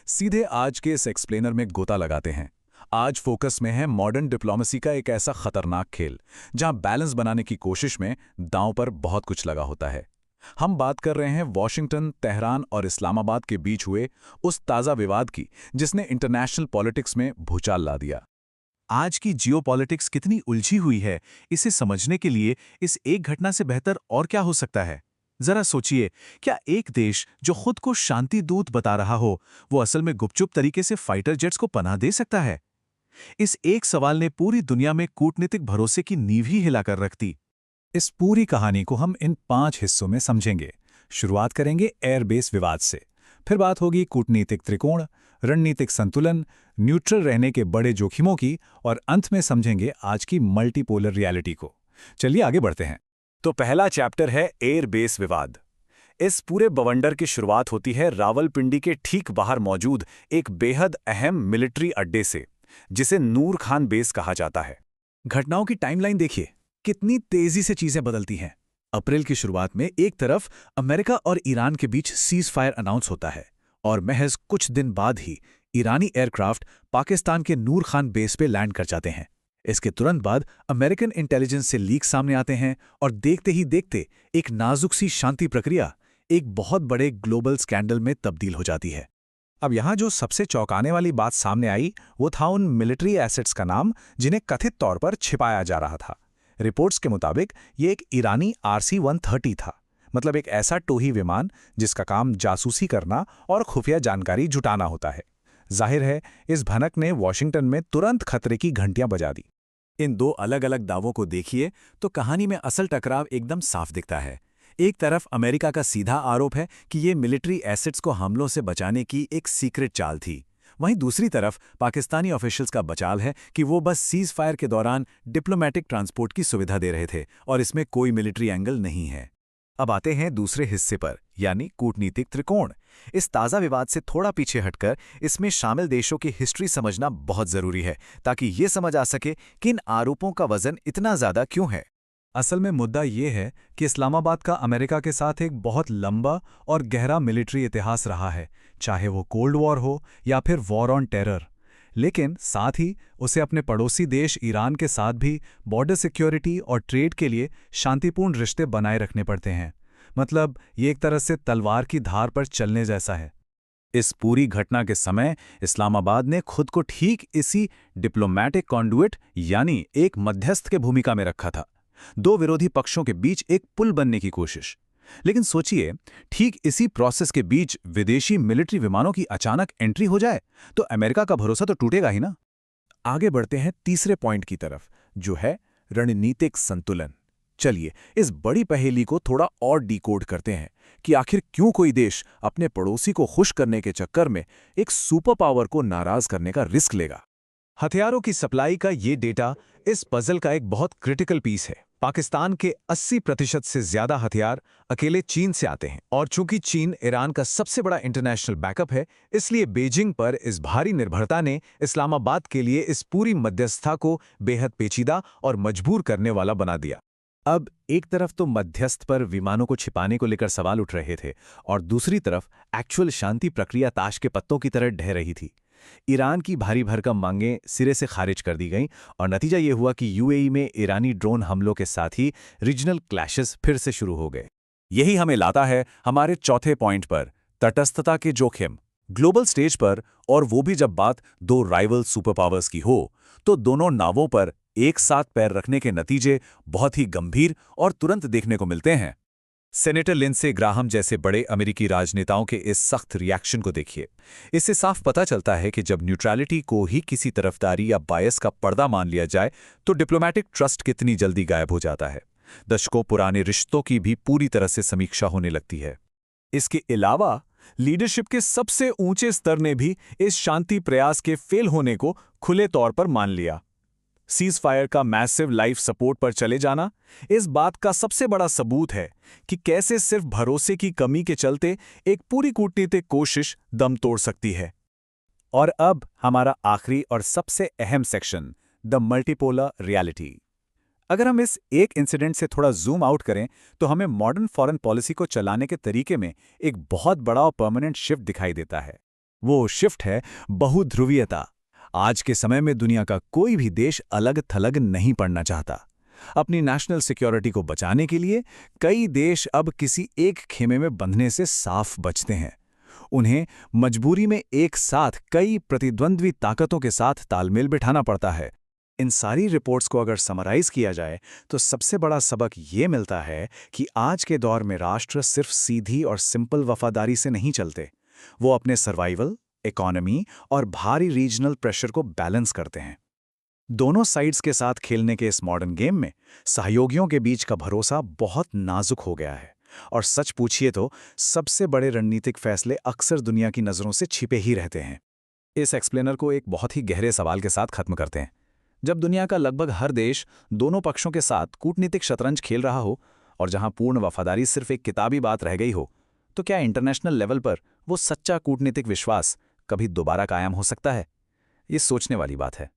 सीधे आज के इस एक्सप्लेनर में गोता लगाते हैं। आज फोकस में है मॉडर्न डिप्लोमेसी का एक ऐसा खतरनाक खेल जहां बैलेंस बनाने की कोशिश में दांव पर बहुत कुछ लगा होता है। हम बात कर रहे हैं वॉशिंगटन, तेहरान और इस्लामाबाद के बीच हुए उस ताज़ा विवाद की जिसने इंटरनेशनल पॉलिटिक्स में भूचाल ला दिया। आज की जियोपॉलिटिक्स कितनी उलझी हुई है, इसे समझने के लिए इस एक घटना से बेहतर और क्या हो सकता है। जरा सोचिए, क्या एक देश जो खुद को शांति दूत बता रहा हो, वो असल में गुपचुप तरीके से फाइटर जेट्स को पनाह दे सकता है? इस एक सवाल ने पूरी दुनिया में कूटनीतिक भरोसे की नींव ही हिलाकर रख दी। इस पूरी कहानी को हम इन 5 हिस्सों में समझेंगे। शुरुआत करेंगे एयरबेस विवाद से, फिर बात होगी कूटनीतिक त्रिकोण, रणनीतिक संतुलन, न्यूट्रल रहने के बड़े जोखिमों की, और अंत में समझेंगे आज की मल्टीपोलर रियलिटी को। चलिए आगे बढ़ते हैं। तो पहला चैप्टर है एयरबेस विवाद। इस पूरे बवंडर की शुरुआत होती है रावलपिंडी के ठीक बाहर मौजूद एक बेहद अहम मिलिट्री अड्डे से, जिसे नूर खान बेस कहा जाता है। घटनाओं की टाइमलाइन देखिए, कितनी तेजी से चीजें बदलती हैं। अप्रैल की शुरुआत में एक तरफ अमेरिका और ईरान के बीच सीज फायर अनाउंस होता है, और महज कुछ दिन बाद ही ईरानी एयरक्राफ्ट पाकिस्तान के नूर खान बेस पे लैंड कर जाते हैं। इसके तुरंत बाद अमेरिकन इंटेलिजेंस से लीक सामने आते हैं, और देखते ही देखते एक नाजुक सी शांति प्रक्रिया एक बहुत बड़े ग्लोबल स्कैंडल में तब्दील हो जाती है। अब यहाँ जो सबसे चौंकाने वाली बात सामने आई वो था उन मिलिट्री एसेट्स का नाम जिन्हें कथित तौर पर छिपाया जा रहा था। रिपोर्ट्स के मुताबिक ये एक ईरानी RC-130 था, मतलब एक ऐसा टोही विमान जिसका काम जासूसी करना और खुफिया जानकारी जुटाना होता है। जाहिर है, इस भनक ने वॉशिंगटन में तुरंत खतरे की घंटियां बजा दी। इन दो अलग अलग दावों को देखिए तो कहानी में असल टकराव एकदम साफ दिखता है। एक तरफ अमेरिका का सीधा आरोप है कि ये मिलिट्री एसेट्स को हमलों से बचाने की एक सीक्रेट चाल थी। वहीं दूसरी तरफ पाकिस्तानी ऑफिशियल्स का बचाव है कि वो बस सीज फायर के दौरान डिप्लोमेटिक ट्रांसपोर्ट की सुविधा दे रहे थे और इसमें कोई मिलिट्री एंगल नहीं है। अब आते हैं दूसरे हिस्से पर, यानी कूटनीतिक त्रिकोण। इस ताज़ा विवाद से थोड़ा पीछे हटकर इसमें शामिल देशों की हिस्ट्री समझना बहुत ज़रूरी है, ताकि ये समझ आ सके कि इन आरोपों का वजन इतना ज़्यादा क्यों है। असल में मुद्दा ये है कि इस्लामाबाद का अमेरिका के साथ एक बहुत लंबा और गहरा मिलिट्री इतिहास रहा है, चाहे वो कोल्ड वॉर हो या फिर वॉर ऑन टेरर। लेकिन साथ ही उसे अपने पड़ोसी देश ईरान के साथ भी बॉर्डर सिक्योरिटी और ट्रेड के लिए शांतिपूर्ण रिश्ते बनाए रखने पड़ते हैं। मतलब ये एक तरह से तलवार की धार पर चलने जैसा है। इस पूरी घटना के समय इस्लामाबाद ने खुद को ठीक इसी डिप्लोमैटिक कॉन्डुइट यानी एक मध्यस्थ के भूमिका में रखा था, दो विरोधी पक्षों के बीच एक पुल बनने की कोशिश। लेकिन सोचिए, ठीक इसी प्रोसेस के बीच विदेशी मिलिट्री विमानों की अचानक एंट्री हो जाए तो अमेरिका का भरोसा तो टूटेगा ही ना। आगे बढ़ते हैं तीसरे पॉइंट की तरफ, जो है रणनीतिक संतुलन। चलिए इस बड़ी पहेली को थोड़ा और डिकोड करते हैं कि आखिर क्यों कोई देश अपने पड़ोसी को खुश करने के चक्कर में एक सुपर पावर को नाराज करने का रिस्क लेगा। हथियारों की सप्लाई का ये डेटा इस पजल का एक बहुत क्रिटिकल पीस है। पाकिस्तान के 80% से ज्यादा हथियार अकेले चीन से आते हैं, और चूंकि चीन ईरान का सबसे बड़ा इंटरनेशनल बैकअप है, इसलिए बीजिंग पर इस भारी निर्भरता ने इस्लामाबाद के लिए इस पूरी मध्यस्थता को बेहद पेचीदा और मजबूर करने वाला बना दिया। अब एक तरफ तो मध्यस्थ पर विमानों को छिपाने को लेकर सवाल उठ रहे थे, और दूसरी तरफ एक्चुअल शांति प्रक्रिया ताश के पत्तों की तरह ढह रही थी। ईरान की भारी भरकम मांगें सिरे से खारिज कर दी गईं, और नतीजा ये हुआ कि यूएई में ईरानी ड्रोन हमलों के साथ ही रीजनल क्लैशेस फिर से शुरू हो गए। यही हमें लाता है हमारे चौथे पॉइंट पर, तटस्थता के जोखिम। ग्लोबल स्टेज पर, और वो भी जब बात दो राइवल सुपर पावर्स की हो, तो दोनों नावों पर एक साथ पैर रखने के नतीजे बहुत ही गंभीर और तुरंत देखने को मिलते हैं। सेनेटर लिंडसे ग्राहम जैसे बड़े अमेरिकी राजनेताओं के इस सख्त रिएक्शन को देखिए। इससे साफ पता चलता है कि जब न्यूट्रलिटी को ही किसी तरफदारी या बायस का पर्दा मान लिया जाए तो डिप्लोमैटिक ट्रस्ट कितनी जल्दी गायब हो जाता है। दशकों पुराने रिश्तों की भी पूरी तरह से समीक्षा होने लगती है। इसके अलावा लीडरशिप के सबसे ऊंचे स्तर ने भी इस शांति प्रयास के फेल होने को खुले तौर पर मान लिया। सीज फायर का मैसिव लाइफ सपोर्ट पर चले जाना इस बात का सबसे बड़ा सबूत है कि कैसे सिर्फ भरोसे की कमी के चलते एक पूरी कूटनीतिक कोशिश दम तोड़ सकती है। और अब हमारा आखिरी और सबसे अहम सेक्शन, द मल्टीपोलर रियलिटी। अगर हम इस एक इंसिडेंट से थोड़ा जूम आउट करें तो हमें मॉडर्न फॉरेन पॉलिसी को चलाने के तरीके में एक बहुत बड़ा और परमानेंट शिफ्ट दिखाई देता है। वो शिफ्ट है बहुध्रुवीयता। आज के समय में दुनिया का कोई भी देश अलग थलग नहीं पड़ना चाहता। अपनी नेशनल सिक्योरिटी को बचाने के लिए कई देश अब किसी एक खेमे में बंधने से साफ बचते हैं। उन्हें मजबूरी में एक साथ कई प्रतिद्वंद्वी ताकतों के साथ तालमेल बिठाना पड़ता है। इन सारी रिपोर्ट्स को अगर समराइज किया जाए तो सबसे बड़ा सबक ये मिलता है कि आज के दौर में राष्ट्र सिर्फ सीधी और सिंपल वफादारी से नहीं चलते। वो अपने सर्वाइवल, इकोनॉमी और भारी रीजनल प्रेशर को बैलेंस करते हैं। दोनों साइड्स के साथ खेलने के इस मॉडर्न गेम में सहयोगियों के बीच का भरोसा बहुत नाजुक हो गया है, और सच पूछिए तो सबसे बड़े रणनीतिक फैसले अक्सर दुनिया की नज़रों से छिपे ही रहते हैं। इस एक्सप्लेनर को एक बहुत ही गहरे सवाल के साथ खत्म करते हैं। जब दुनिया का लगभग हर देश दोनों पक्षों के साथ कूटनीतिक शतरंज खेल रहा हो और जहां पूर्ण वफादारी सिर्फ एक किताबी बात रह गई हो, तो क्या इंटरनेशनल लेवल पर वो सच्चा कूटनीतिक विश्वास कभी दोबारा कायम हो सकता है? ये सोचने वाली बात है।